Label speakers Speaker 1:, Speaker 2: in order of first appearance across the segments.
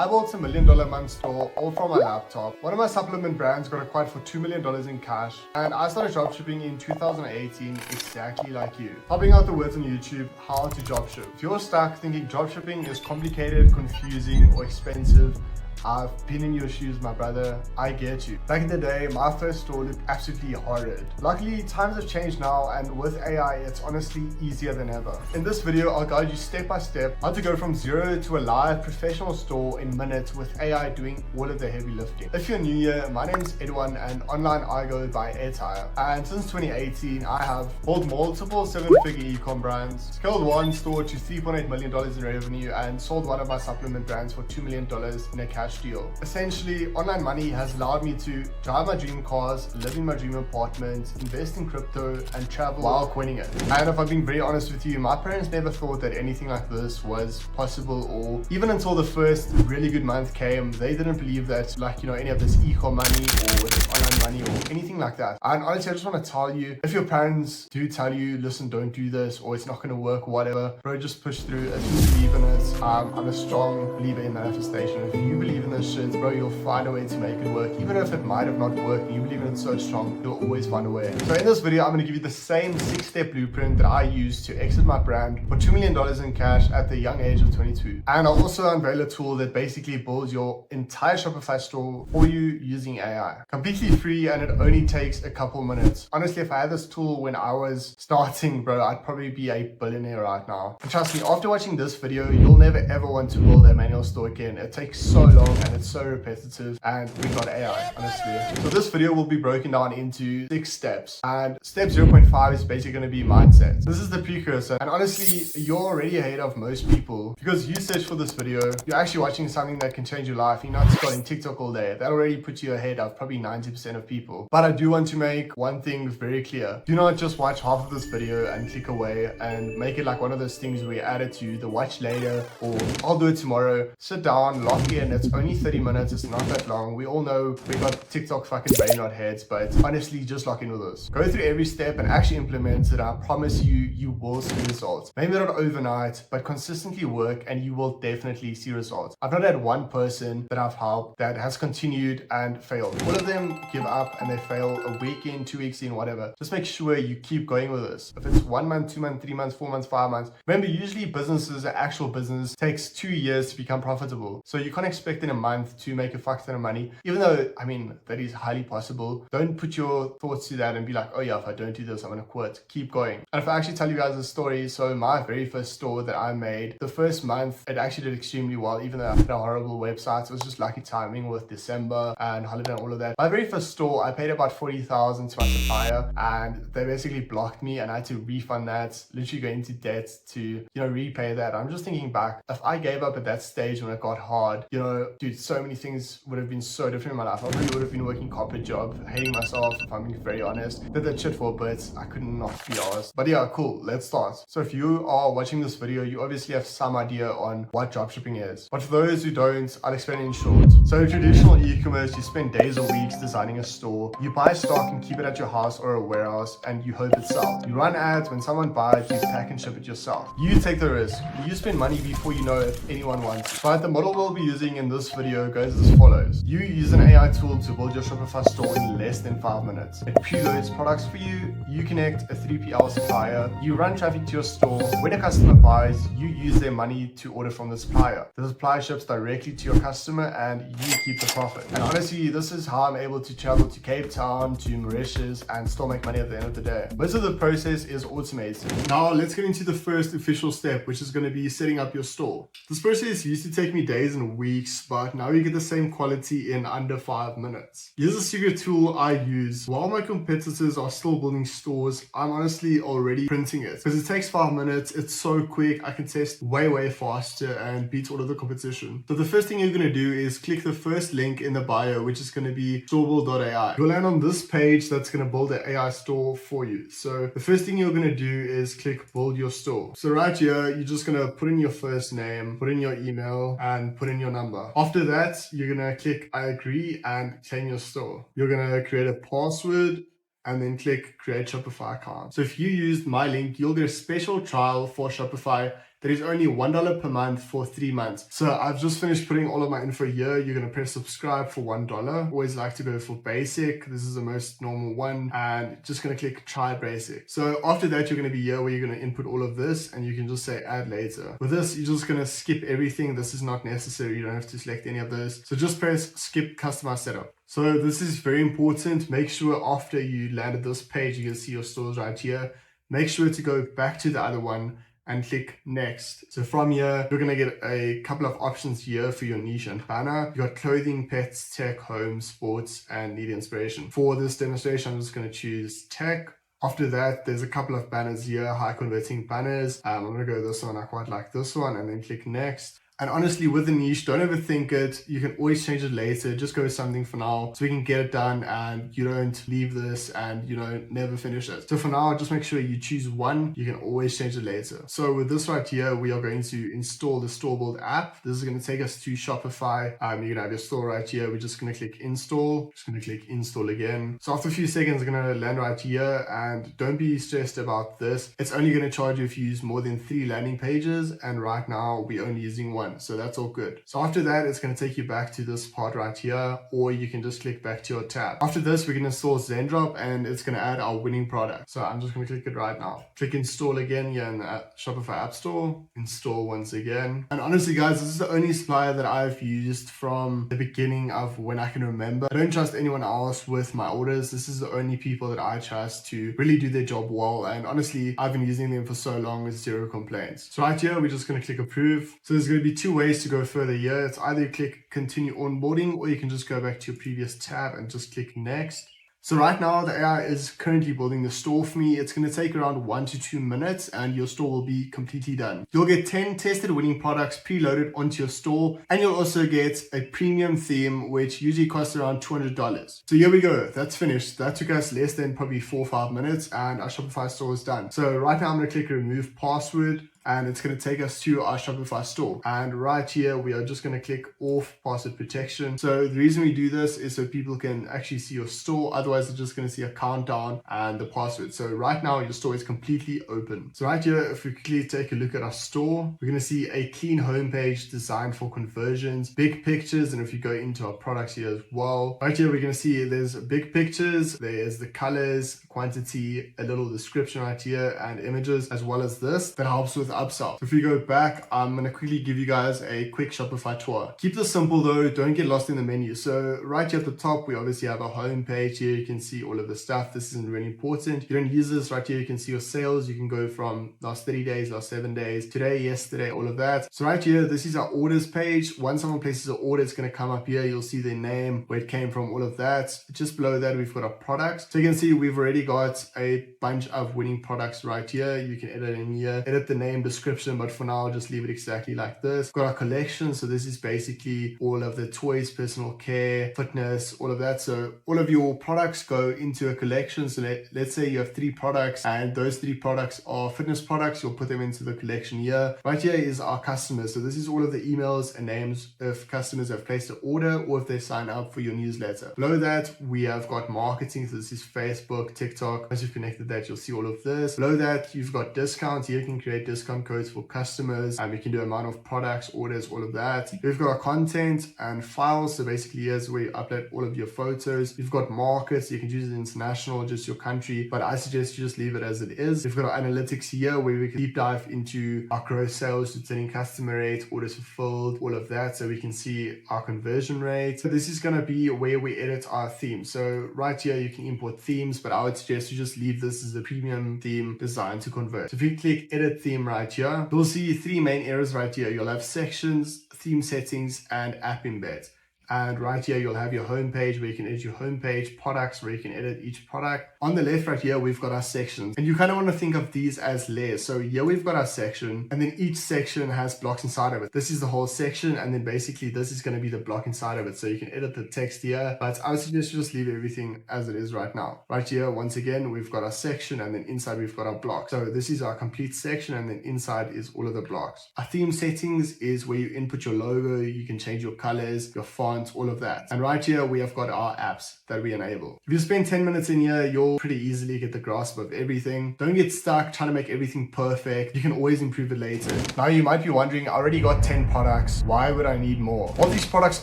Speaker 1: I built $1 million a month store all from my laptop. One of my supplement brands got acquired for $2 million in cash, and I started dropshipping in 2018 exactly like you. Helping out the words on YouTube, how to dropship. If you're stuck thinking dropshipping is complicated, confusing, or expensive, I've been in your shoes, my brother. I get you. Back in the day, my first store looked absolutely horrid. Luckily, times have changed now, and with AI, it's honestly easier than ever. In this video, I'll guide you step by step how to go from zero to a live professional store in minutes with AI doing all of the heavy lifting. If you're new here, my name is Edwin, and online I go by Airtire. And since 2018, I have built multiple seven-figure e-com brands, scaled one store to $3.8 million in revenue, and sold one of my supplement brands for $2 million in a cash deal. Essentially, online money has allowed me to drive my dream cars, live in my dream apartment, invest in crypto, and travel while coining it. And if I'm being very honest with you, my parents never thought that anything like this was possible, or even until the first really good month came, they didn't believe that, any of this e-com money or this online money or anything like that. And honestly, I just want to tell you, if your parents do tell you, listen, don't do this, or it's not going to work, or whatever, bro, just push through. If you believe in it, I'm a strong believer in manifestation. If you believe in this shit, bro, you'll find a way to make it work. Even if it might have not worked and you believe in it so strong, you'll always find a way. So in this video, I'm going to give you the same 6-step blueprint that I used to exit my brand for $2 million in cash at the young age of 22. And I'll also unveil a tool that basically builds your entire Shopify store for you using AI. Completely free, and it only takes a couple minutes. Honestly, if I had this tool when I was starting, bro, I'd probably be a billionaire right now. And trust me, after watching this video, you'll never ever want to build a manual store again. It takes so long and it's so repetitive, and we got AI, honestly. So this video will be broken down into 6 steps, and step 0.5 is basically going to be mindset. This is the precursor, and honestly, you're already ahead of most people because you search for this video, you're actually watching something that can change your life. You're not scrolling TikTok all day. That already puts you ahead of probably 90% of people. But I do want to make one thing very clear. Do not just watch half of this video and click away and make it like one of those things where you add it to the watch later or I'll do it tomorrow. Sit down, lock in. It's only 30 minutes. It's not that long. We all know we got TikTok fucking brain rot heads, but honestly, just lock in with us. Go through every step and actually implement it. I promise you, you will see results. Maybe not overnight, but consistently work and you will definitely see results. I've not had one person that I've helped that has continued and failed. All of them give up and they fail a week in, 2 weeks in, whatever. Just make sure you keep going with this. If it's 1 month, 2 months, 3 months, 4 months, 5 months, remember, usually businesses, an actual business takes 2 years to become profitable. So you can't expect in a month to make a fuck ton of money, even though, I mean, that is highly possible. Don't put your thoughts to that and be like, oh yeah, if I don't do this, I'm gonna quit. Keep going. And if I actually tell you guys a story, so my very first store that I made, the first month, it actually did extremely well, even though I had a horrible website. It was just lucky timing with December and holiday and all of that. My very first store, I paid about $40,000 to my supplier, and they basically blocked me, and I had to refund that, literally go into debt to, repay that. I'm just thinking back, if I gave up at that stage when it got hard, dude, so many things would have been so different in my life. I probably would have been working corporate job, hating myself, if I'm being very honest. Did that shit for a bit. I could not be honest. But yeah, cool. Let's start. So if you are watching this video, you obviously have some idea on what dropshipping is. But for those who don't, I'll explain it in short. So traditional e-commerce, you spend days or weeks designing a store. You buy stock and keep it at your house or a warehouse, and you hope it sells. You run ads. When someone buys, you pack and ship it yourself. You take the risk. You spend money before you know if anyone wants it. But the model we'll be using in this video goes as follows. You use an AI tool to build your Shopify store in less than 5 minutes. It preloads products for you. You connect a 3PL supplier. You run traffic to your store. When a customer buys, you use their money to order from the supplier. The supplier ships directly to your customer and you keep the profit. And honestly, this is how I'm able to travel to Cape Town, to Mauritius, and still make money at the end of the day. Most of the process is automated. Now let's get into the first official step, which is going to be setting up your store. This process used to take me days and weeks, but now you get the same quality in under 5 minutes. Here's a secret tool I use. While my competitors are still building stores, I'm honestly already printing it because it takes 5 minutes. It's so quick. I can test way faster and beat all of the competition. So the first thing you're going to do is click the first link in the bio, which is going to be Storebuild.ai. You'll land on this page that's going to build an AI store for you. So the first thing you're going to do is click build your store. So right here, you're just going to put in your first name, put in your email, and put in your number. After that, you're going to click I agree and claim your store. You're going to create a password and then click create Shopify account. So if you used my link, you'll get a special trial for Shopify that is only $1 per month for 3 months. So I've just finished putting all of my info here. You're going to press subscribe for $1. Always like to go for basic. This is the most normal one, and just going to click try basic. So after that, you're going to be here where you're going to input all of this, and you can just say add later. With this, you're just going to skip everything. This is not necessary. You don't have to select any of those. So just press skip customize setup. So this is very important. Make sure after you landed this page, you can see your stores right here. Make sure to go back to the other one and click next. So from here, you're going to get a couple of options here for your niche and banner. You got clothing, pets, tech, home, sports, and media inspiration. For this demonstration, I'm just going to choose tech. After that, there's a couple of banners here, high converting banners. I'm going to go this one. I quite like this one, and then click next. And honestly, with the niche, don't overthink it. You can always change it later. Just go with something for now so we can get it done and you don't leave this and never finish it. So for now, just make sure you choose one. You can always change it later. So with this right here, we are going to install the Storebuild app. This is going to take us to Shopify. You're going to have your store right here. We're just going to click install. Just going to click install again. So after a few seconds, we're going to land right here, and don't be stressed about this. It's only going to charge you if you use more than 3 landing pages. And right now we're only using 1. So that's all good. So after that, it's going to take you back to this part right here, or you can just click back to your tab. After this, we can install Zendrop, and it's going to add our winning product. So I'm just going to click it right now. Click install again here in the Shopify App Store. Install once again. And honestly, guys, this is the only supplier that I've used from the beginning of when I can remember. I don't trust anyone else with my orders. This is the only people that I trust to really do their job well. And honestly, I've been using them for so long with 0 complaints. So right here, we're just going to click approve. So there's going to be 2 ways to go further here. It's either you click continue onboarding, or you can just go back to your previous tab and just click next. So right now, the AI is currently building the store for me. It's going to take around 1 to 2 minutes and your store will be completely done. You'll get 10 tested winning products preloaded onto your store, and you'll also get a premium theme, which usually costs around $200. So here we go. That's finished. That took us less than probably 4 or 5 minutes, and our Shopify store is done. So right now I'm going to click remove password, and it's going to take us to our Shopify store. And right here, we are just going to click off password protection. So the reason we do this is so people can actually see your store. Otherwise, they're just going to see a countdown and the password. So right now, your store is completely open. So right here, if we quickly take a look at our store, we're going to see a clean homepage designed for conversions, big pictures. And if you go into our products here as well, right here, we're going to see there's big pictures, there's the colors, quantity, a little description right here, and images, as well as this that helps with upsell. So if we go back, I'm going to quickly give you guys a quick Shopify tour. Keep this simple though, don't get lost in the menu. So right here at the top, we obviously have a home page here. You can see all of the stuff. This isn't really important. You don't use this. Right here, you can see your sales. You can go from last 30 days, last 7 days, today, yesterday, all of that. So right here, this is our orders page. Once someone places an order, it's going to come up here. You'll see their name, where it came from, all of that. Just below that, we've got our products. So you can see we've already got a bunch of winning products right here. You can edit in here, edit the name, description, but for now, just leave it exactly like this. Got our collection. So this is basically all of the toys, personal care, fitness, all of that. So all of your products go into a collection. So let's say you have 3 products and those 3 products are fitness products. You'll put them into the collection here. Right here is our customers. So this is all of the emails and names if customers have placed an order or if they sign up for your newsletter. Below that, we have got marketing. So this is Facebook, TikTok. Once you've connected that, you'll see all of this. Below that, you've got discounts. Here you can create discount codes for customers. You can do amount of products, orders, all of that. We've got our content and files. So basically, here's where you upload all of your photos. We've got markets. You can choose it international, just your country, but I suggest you just leave it as it is. We've got our analytics here where we can deep dive into our gross sales, returning customer rate, orders fulfilled, all of that. So we can see our conversion rate. So this is going to be where we edit our theme. So right here, you can import themes, but I would suggest you just leave this as a premium theme designed to convert. So if you click edit theme right here, you'll see 3 main areas right here. You'll have sections, theme settings, and app embeds. And right here, you'll have your home page where you can edit your home page, products where you can edit each product. On the left right here, we've got our sections. And you kind of want to think of these as layers. So here we've got our section, and then each section has blocks inside of it. This is the whole section, and then basically this is going to be the block inside of it. So you can edit the text here, but I would suggest you just leave everything as it is right now. Right here, once again, we've got our section, and then inside we've got our block. So this is our complete section, and then inside is all of the blocks. Our theme settings is where you input your logo. You can change your colors, your font, want all of that. And right here, we have got our apps that we enable. If you spend 10 minutes in here, you'll pretty easily get the grasp of everything. Don't get stuck trying to make everything perfect. You can always improve it later. Now you might be wondering, I already got 10 products. Why would I need more? All these products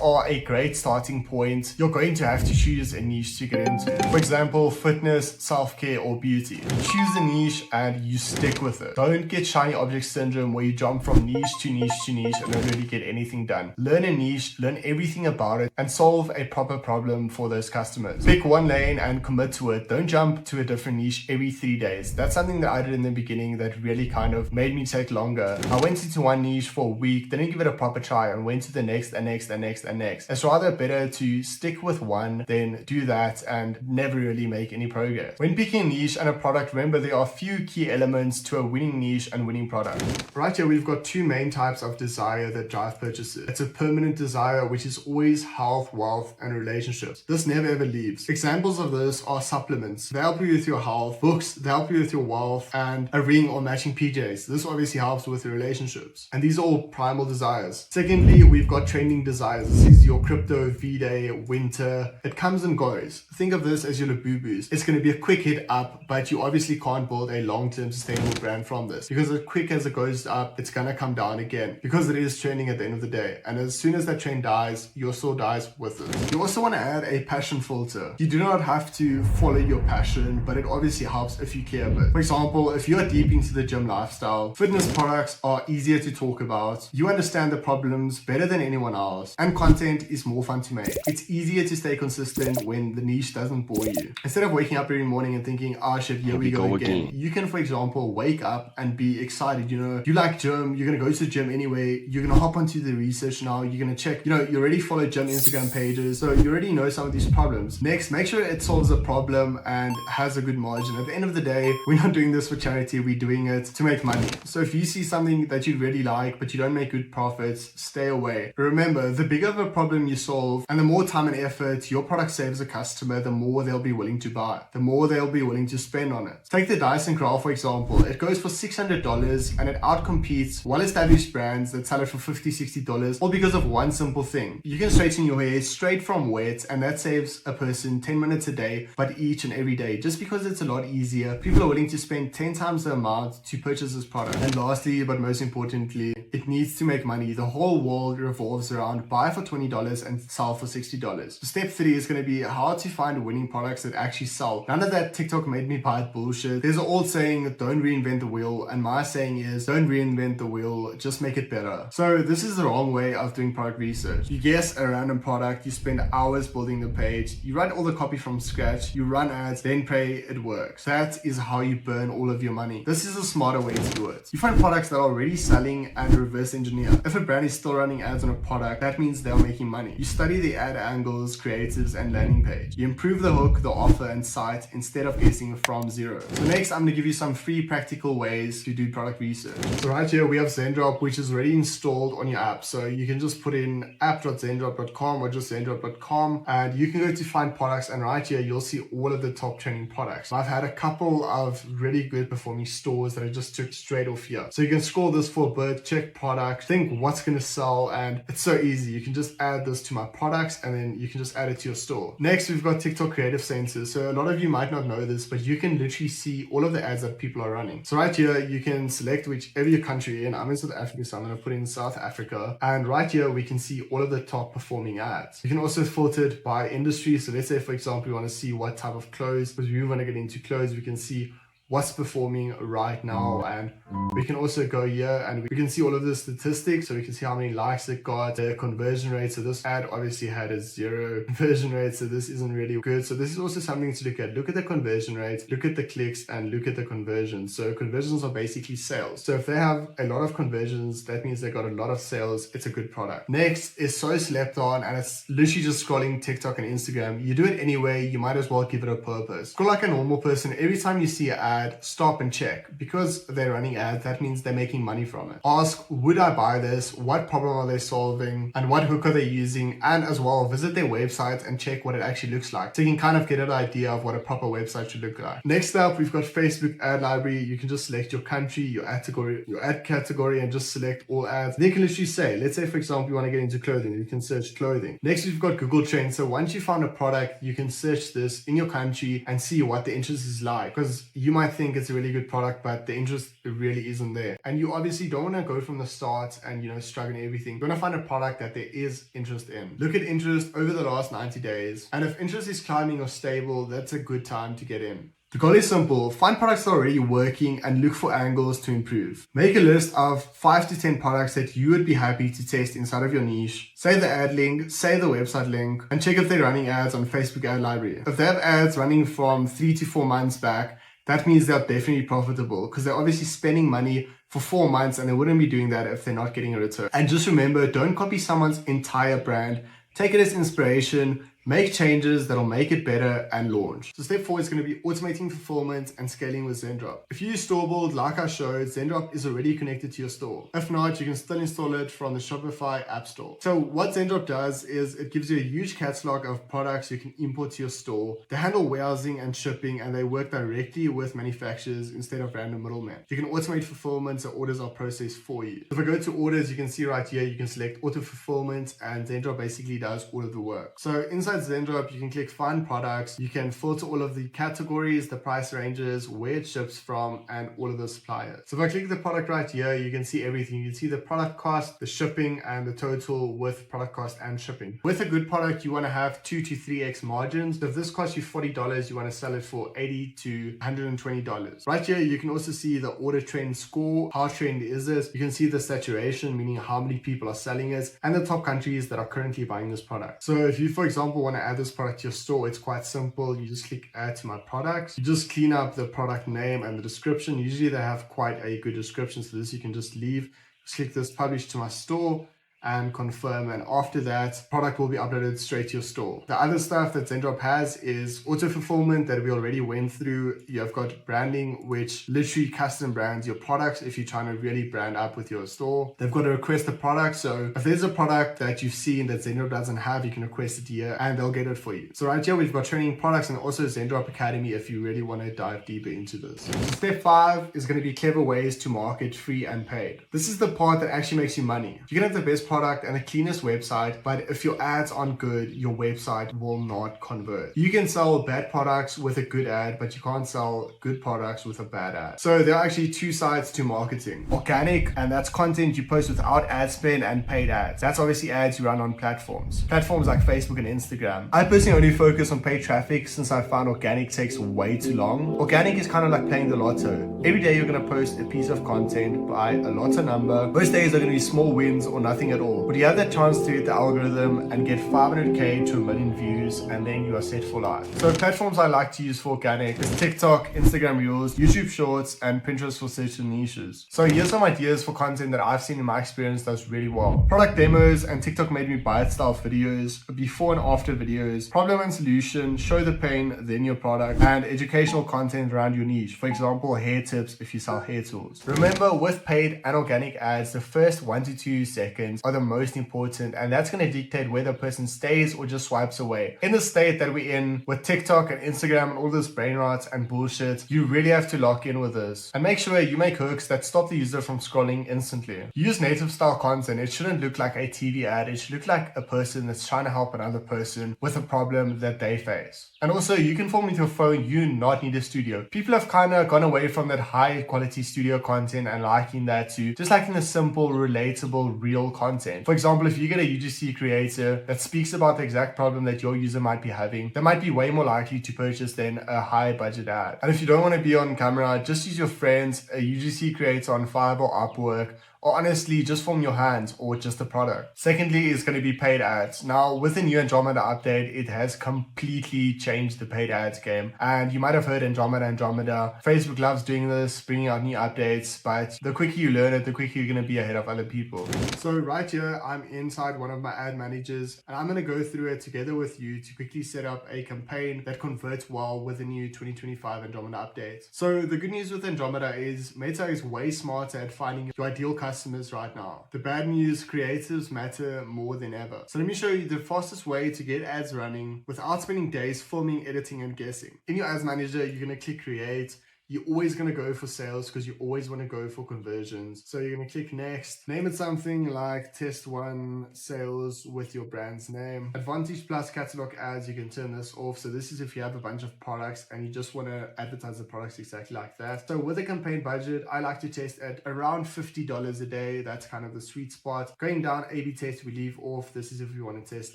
Speaker 1: are a great starting point. You're going to have to choose a niche to get into. For example, fitness, self-care, or beauty. You choose a niche and you stick with it. Don't get shiny object syndrome where you jump from niche to niche to niche and don't really get anything done. Learn a niche, learn everything about it, and solve a proper problem for those customers. Pick one lane and commit to it. Don't jump to a different niche every 3 days. That's something that I did in the beginning that really kind of made me take longer. I went into one niche for a week, didn't give it a proper try, and went to the next and next and next and next. It's rather better to stick with one than do that and never really make any progress. When picking a niche and a product, remember there are a few key elements to a winning niche and winning product. Right here, we've got two main types of desire that drive purchases. It's a permanent desire, which is always health, wealth, and relationships. This never ever leaves. Examples of this are supplements. They help you with your health. Books, they help you with your wealth. And a ring or matching PJs. This obviously helps with your relationships. And these are all primal desires. Secondly, we've got trending desires. This is your crypto, V-Day, winter. It comes and goes. Think of this as your Labubu's. It's going to be a quick hit up, but you obviously can't build a long-term sustainable brand from this, because as quick as it goes up, it's going to come down again, because it is trending at the end of the day. And as soon as that trend dies, your store dies with it. You also want to add a passion filter. You do not have to follow your passion, but it obviously helps if you care a bit. For example, if you're deep into the gym lifestyle, fitness products are easier to talk about. You understand the problems better than anyone else, and content is more fun to make. It's easier to stay consistent when the niche doesn't bore you. Instead of waking up every morning and thinking, oh shit, here we go again. You can, for example, wake up and be excited. You know, you like gym, you're going to go to the gym anyway, you're going to hop onto the research now, you're going to check, you know, you already follow gym Instagram pages, so you already know some of these problems. Next, make sure it solves a problem and has a good margin. At the end of the day, we're not doing this for charity, we're doing it to make money. So if you see something that you really like, but you don't make good profits, stay away. Remember, the bigger of a problem you solve and the more time and effort your product saves a customer, the more they'll be willing to buy, the more they'll be willing to spend on it. Take the Dyson Graph, for example. It goes for $600 and it outcompetes well-established brands that sell it for $50, $60, all because of one simple thing. You can straighten your hair straight from wet, and that saves a person 10 minutes a day, but each and every day. Just because it's a lot easier, people are willing to spend 10 times the amount to purchase this product. And lastly, but most importantly, it needs to make money. The whole world revolves around buy for $20 and sell for $60. So step 3 is going to be how to find winning products that actually sell. None of that TikTok made me buy it bullshit. There's an old saying, don't reinvent the wheel, and my saying is don't reinvent the wheel, just make it better. So this is the wrong way of doing product research. You guess a random product, you spend hours building the page, you write all the copy from scratch, you run ads, then pray it works. That is how you burn all of your money. This is a smarter way to do it. You find products that are already selling and reverse engineer. If a brand is still running ads on a product, that means they're making money. You study the ad angles, creatives, and landing page. You improve the hook, the offer, and site instead of guessing from zero. So next, I'm going to give you some free practical ways to do product research. So right here, we have Zendrop, which is already installed on your app. So you can just put in app.zendrop.com or just zendrop.com, and you can go to find products, and right here, you'll see all of the top trending products. I've had a couple of really good performing stores that I just took straight off here. So you can scroll this for a bit, check product, think what's going to sell, and it's so easy. You can just add this to my products, and then you can just add it to your store. Next, we've got TikTok creative sensors. So a lot of you might not know this, but you can literally see all of the ads that people are running. So right here, you can select whichever your country in. I'm in South Africa, so I'm going to put in South Africa. And right here, we can see all of the top performing ads. You can also filter it by industry. So let's say, for example, you want to see what type of clothes, because we want to get into clothes, we can see what's performing right now, and we can also go here and we can see all of the statistics. So we can see how many likes it got, the conversion rate. So this ad obviously had a 0 conversion rate, so this isn't really good. So this is also something to look at. Look at the conversion rate, look at the clicks, and look at the conversions. So conversions are basically sales. So if they have a lot of conversions, that means they got a lot of sales. It's a good product. Next is so slept on, and it's literally just scrolling TikTok and Instagram. You do it anyway, you might as well give it a purpose. Go like a normal person. Every time you see an ad, ad, stop and check. Because they're running ads, that means they're making money from it. Ask, would I buy this? What problem are they solving? And what hook are they using? And as well, visit their websites and check what it actually looks like. So you can kind of get an idea of what a proper website should look like. Next up, we've got Facebook ad library. You can just select your country, your ad category, and just select all ads. They can literally say, let's say for example, you want to get into clothing, you can search clothing. Next, we've got Google Trends. So once you found a product, you can search this in your country and see what the interest is like. Because you might think it's a really good product, but the interest really isn't there. And you obviously don't want to go from the start and struggle in everything. You want to find a product that there is interest in. Look at interest over the last 90 days. And if interest is climbing or stable, that's a good time to get in. The goal is simple. Find products that are already working and look for angles to improve. Make a list of 5 to 10 products that you would be happy to test inside of your niche. Say the ad link, say the website link, and check if they're running ads on Facebook ad library. If they have ads running from 3 to 4 months back, that means they're definitely profitable because they're obviously spending money for 4 months and they wouldn't be doing that if they're not getting a return. And just remember, don't copy someone's entire brand. Take it as inspiration, make changes that'll make it better, and launch. So step 4 is going to be automating fulfillment and scaling with Zendrop. If you use Storebuild, like I showed, Zendrop is already connected to your store. If not, you can still install it from the Shopify app store. So what Zendrop does is it gives you a huge catalog of products you can import to your store. They handle warehousing and shipping, and they work directly with manufacturers instead of random middlemen. You can automate fulfillment so orders are processed for you. If I go to orders, you can see right here, you can select auto fulfillment, and Zendrop basically does all of the work. So inside Zendrop, you can click find products. You can filter all of the categories, the price ranges, where it ships from, and all of the suppliers. So if I click the product right here, you can see everything. You can see the product cost, the shipping, and the total with product cost and shipping. With a good product, you want to have 2 to 3x margins. So if this costs you $40, you want to sell it for $80 to $120. Right here, you can also see the order trend score. How trendy is this? You can see the saturation, meaning how many people are selling it, and the top countries that are currently buying this product. So if you, for example, want to add this product to your store, it's quite simple. You just click add to my products. You just clean up the product name and the description. Usually they have quite a good description, so this you can just leave. Just click this publish to my store and confirm, and after that, product will be uploaded straight to your store. The other stuff that Zendrop has is auto fulfillment that we already went through. You've got branding, which literally custom brands your products if you're trying to really brand up with your store. They've got to request a product, so if there's a product that you've seen that Zendrop doesn't have, you can request it here and they'll get it for you. So right here we've got training products and also Zendrop Academy if you really want to dive deeper into this. So step 5 is going to be clever ways to market free and paid. This is the part that actually makes you money. You can have the best product and the cleanest website, but if your ads aren't good, your website will not convert. You can sell bad products with a good ad, but you can't sell good products with a bad ad. So there are actually 2 sides to marketing. Organic, and that's content you post without ad spend, and paid ads. That's obviously ads you run on platforms. Platforms like Facebook and Instagram. I personally only focus on paid traffic since I found organic takes way too long. Organic is kind of like playing the lotto. Every day you're going to post a piece of content by a lotto number. Most days are going to be small wins or nothing at all. But you have that chance to hit the algorithm and get 500k to 1 million views, and then you are set for life. So platforms I like to use for organic is TikTok, Instagram Reels, YouTube Shorts, and Pinterest for certain niches. So here's some ideas for content that I've seen in my experience does really well. Product demos, and TikTok made me buy it style videos, before and after videos, problem and solution, show the pain, then your product, and educational content around your niche. For example, hair tips if you sell hair tools. Remember, with paid and organic ads, the first 1 to 2 seconds are the most important, and that's going to dictate whether a person stays or just swipes away. In the state that we're in with TikTok and Instagram and all this brain rots and bullshit, you really have to lock in with this and make sure you make hooks that stop the user from scrolling instantly. Use native style content. It shouldn't look like a TV ad. It should look like a person that's trying to help another person with a problem that they face. And also, you can film with your phone. You do not need a studio. People have kind of gone away from that high quality studio content and liking that to just liking the simple, relatable, real content. For example, if you get a UGC creator that speaks about the exact problem that your user might be having, they might be way more likely to purchase than a high budget ad. And if you don't want to be on camera, just use your friends, a UGC creator on Fiverr or Upwork, or honestly just from your hands or just the product. Secondly is going to be paid ads. Now with the new Andromeda update, it has completely changed the paid ads game, and you might have heard Andromeda. Facebook loves doing this, bringing out new updates, but the quicker you learn it, the quicker you're going to be ahead of other people. So right here, I'm inside one of my ad managers, and I'm going to go through it together with you to quickly set up a campaign that converts well with the new 2025 Andromeda update. So the good news with Andromeda is Meta is way smarter at finding your ideal customers right now. The bad news, creatives matter more than ever. So let me show you the fastest way to get ads running without spending days filming, editing, and guessing. In your ads manager, you're going to click create. You're always going to go for sales because you always want to go for conversions. So you're going to click next, name it something like test one sales with your brand's name. Advantage plus catalog ads, you can turn this off. So this is if you have a bunch of products and you just want to advertise the products exactly like that. So with a campaign budget, I like to test at around $50 a day. That's kind of the sweet spot. Going down, A/B test, we leave off. This is if we want to test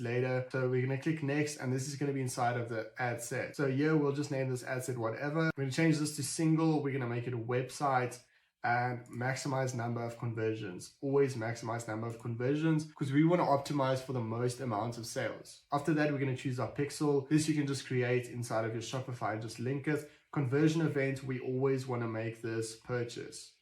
Speaker 1: later. So we're going to click next, and this is going to be inside of the ad set. So here we'll just name this ad set whatever. We're going to change this to single. We're going to make it a website and maximize number of conversions. Always maximize number of conversions because we want to optimize for the most amount of sales. After that, we're going to choose our pixel. This you can just create inside of your Shopify and just link it. Conversion event, we always want to make this purchase.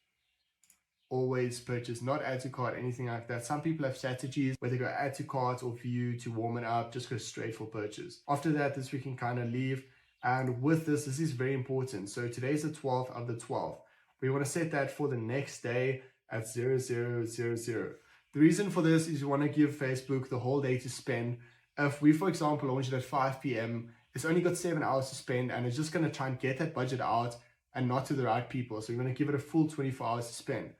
Speaker 1: Always purchase, not add to cart, anything like that. Some people have strategies where they go add to cart or view to warm it up, just go straight for purchase. After that, this we can kind of leave. And with this is very important. So today's the 12th of the 12th. We want to set that for the next day at 0000. The reason for this is you want to give Facebook the whole day to spend. If we, for example, launch it at 5 p.m., it's only got 7 hours to spend, and it's just going to try and get that budget out and not to the right people. So you're going to give it a full 24 hours to spend.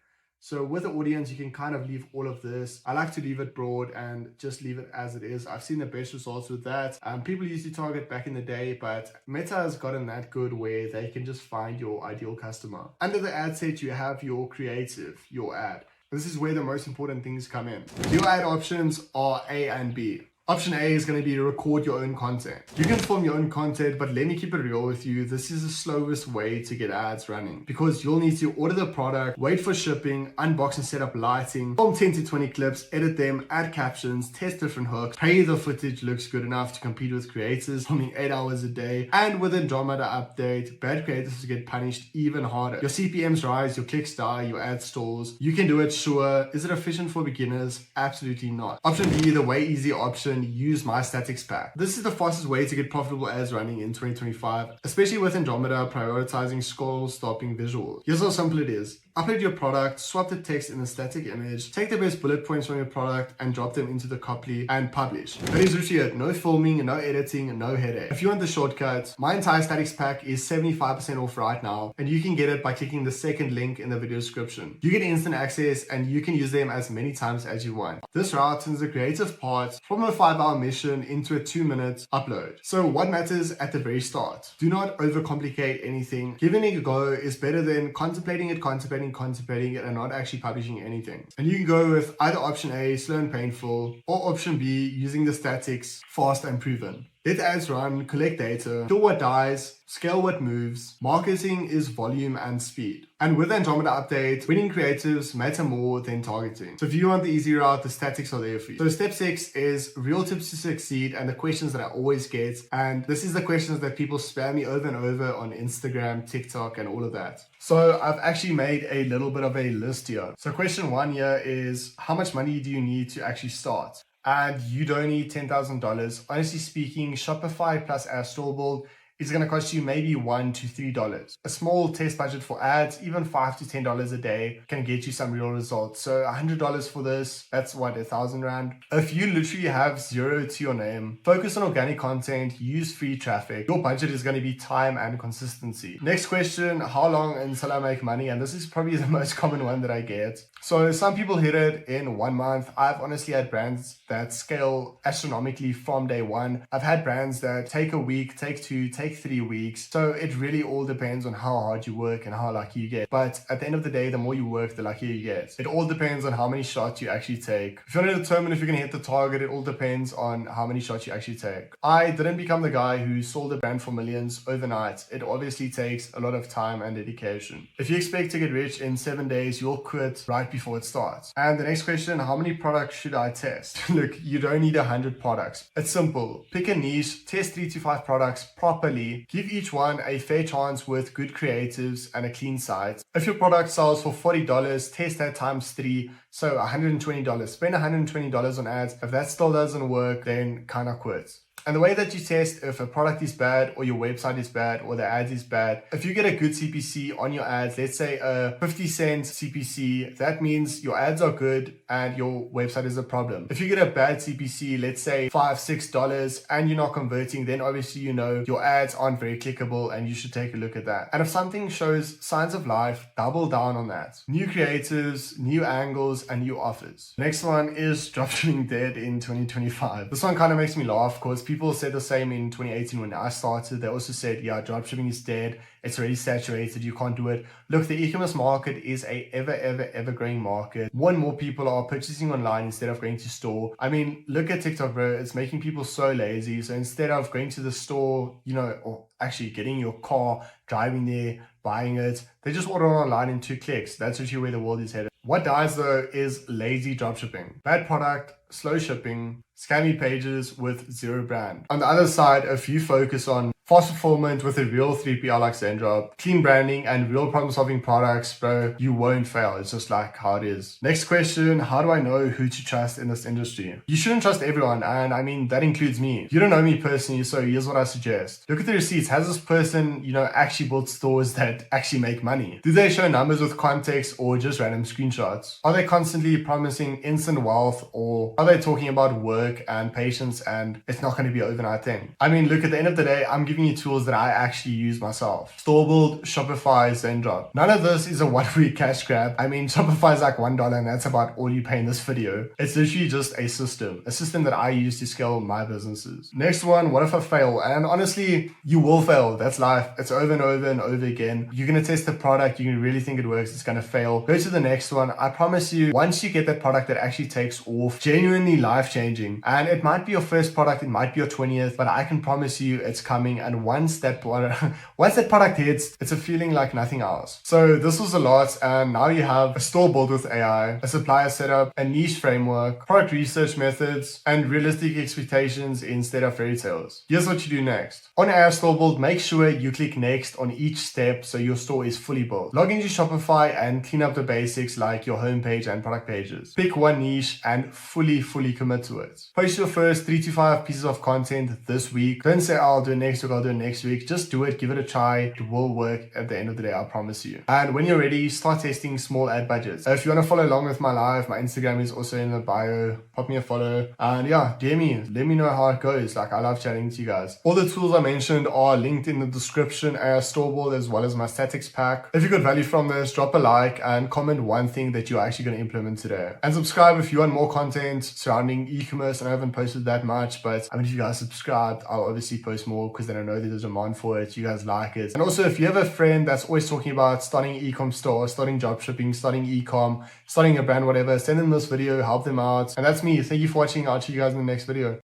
Speaker 1: So with the audience, you can kind of leave all of this. I like to leave it broad and just leave it as it is. I've seen the best results with that. People used to target back in the day, but Meta has gotten that good where they can just find your ideal customer. Under the ad set, you have your creative, your ad. This is where the most important things come in. Your ad options are A and B. Option A is going to be to record your own content. You can film your own content, but let me keep it real with you. This is the slowest way to get ads running because you'll need to order the product, wait for shipping, unbox and set up lighting, film 10 to 20 clips, edit them, add captions, test different hooks, pray the footage looks good enough to compete with creators filming 8 hours a day. And with Andromeda update, bad creators will get punished even harder. Your CPMs rise, your clicks die, your ad stalls. You can do it, sure. Is it efficient for beginners? Absolutely not. Option B, the way easy option. Use my statics pack. This is the fastest way to get profitable ads running in 2025, especially with Andromeda prioritizing scroll stopping visuals. Here's how simple it is. Upload your product, swap the text in a static image, take the best bullet points from your product and drop them into the copy and publish. That is literally it. No filming, no editing, no headache. If you want the shortcut, my entire statics pack is 75% off right now, and you can get it by clicking the second link in the video description. You get instant access and you can use them as many times as you want. This route turns the creative part from a 5-hour mission into a 2-minute upload. So what matters at the very start? Do not overcomplicate anything. Giving it a go is better than contemplating it and not actually publishing anything. And you can go with either option A, slow and painful, or option B, using the statics, fast and proven. Let ads run, collect data, kill what dies, scale what moves. Marketing is volume and speed. And with Andromeda update, winning creatives matter more than targeting. So if you want the easy route, the statics are there for you. So step 6 is real tips to succeed and the questions that I always get. And this is the questions that people spam me over and over on Instagram, TikTok, and all of that. So I've actually made a little bit of a list here. So question 1 here is, how much money do you need to actually start? And you don't need $10,000. Honestly speaking, Shopify plus our Storebuild is going to cost you maybe $1 to $3. A small test budget for ads, even $5 to $10 a day, can get you some real results. So $100 for this, that's what, 1,000 Rand. If you literally have zero to your name, focus on organic content, use free traffic. Your budget is going to be time and consistency. Next question, how long until I make money? And this is probably the most common one that I get. So some people hit it in 1 month. I've honestly had brands that scale astronomically from day one. I've had brands that take a week, take 2, take take 3 weeks. So it really all depends on how hard you work and how lucky you get. But at the end of the day, the more you work, the luckier you get. It all depends on how many shots you actually take. If you want to determine if you're going to hit the target, it all depends on how many shots you actually take. I didn't become the guy who sold a brand for millions overnight. It obviously takes a lot of time and dedication. If you expect to get rich in 7 days, you'll quit right before it starts. And the next question, how many products should I test? Look, you don't need 100 products. It's simple. Pick a niche, test 3 to 5 products properly, give each one a fair chance with good creatives and a clean site. If your product sells for $40, test that times 3, so $120. Spend $120 on ads. If that still doesn't work, then kind of quit. And the way that you test if a product is bad or your website is bad or the ads is bad, if you get a good CPC on your ads, let's say a 50 cent CPC, that means your ads are good and your website is a problem. If you get a bad CPC, let's say $5, $6 and you're not converting, then obviously you know your ads aren't very clickable and you should take a look at that. And if something shows signs of life, double down on that. New creatives, new angles, and new offers. Next one is dropshipping dead in 2025. This one kind of makes me laugh because people said the same in 2018 when I started. They also said, yeah, dropshipping is dead. It's already saturated. You can't do it. Look, the e-commerce market is a ever growing market. More and more people are purchasing online instead of going to store. I mean, look at TikTok, bro. It's making people so lazy. So instead of going to the store, or actually getting your car, driving there, buying it, they just order online in 2 clicks. That's actually where the world is headed. What dies though is lazy dropshipping. Bad product, slow shipping, scammy pages with zero brand. On the other side, if you focus on fast fulfillment with a real 3PL like Zendrop, clean branding and real problem solving products, bro, you won't fail. It's just like how it is. Next question, how do I know who to trust in this industry? You shouldn't trust everyone, and I mean, that includes me. You don't know me personally, so here's what I suggest. Look at the receipts. Has this person, actually built stores that actually make money? Do they show numbers with context or just random screenshots? Are they constantly promising instant wealth, or are they talking about work and patience and it's not going to be an overnight thing? I mean, look, at the end of the day, I'm giving you tools that I actually use myself. Storebuild, Shopify, Zendrop. None of this is a one-week cash grab. I mean, Shopify is like $1 and that's about all you pay in this video. It's literally just a system that I use to scale my businesses. Next one, what if I fail? And honestly, you will fail. That's life. It's over and over and over again. You're going to test the product. You really think it works. It's going to fail. Go to the next one. I promise you, once you get that product that actually takes off, genuinely life-changing, and it might be your first product, it might be your 20th, but I can promise you it's coming. And once that product hits, it's a feeling like nothing else. So this was a lot, and now you have a store built with AI, a supplier setup, a niche framework, product research methods, and realistic expectations instead of fairy tales. Here's what you do next. On AI Store Build, make sure you click next on each step so your store is fully built. Log into Shopify and clean up the basics like your homepage and product pages. Pick one niche and fully commit to it. Post your first 3 to 5 pieces of content this week. Don't say, I'll do it next week, I'll do it next week. Just do it, give it a try. It will work at the end of the day, I promise you. And when you're ready, start testing small ad budgets. If you want to follow along with my live, my Instagram is also in the bio. Pop me a follow. And yeah, DM me. Let me know how it goes. Like, I love chatting to you guys. All the tools I mentioned are linked in the description, Store Build, as well as my statics pack. If you got value from this, drop a like and comment one thing that you're actually going to implement today. And subscribe if you want more content surrounding e-commerce. And I haven't posted that much, but I mean, if you guys subscribed, I'll obviously post more because then I know there's a demand for it. You guys like it. And also, if you have a friend that's always talking about starting an e-com store, starting dropshipping, starting e-com, starting a brand, whatever, send them this video, help them out. And that's me. Thank you for watching. I'll see you guys in the next video.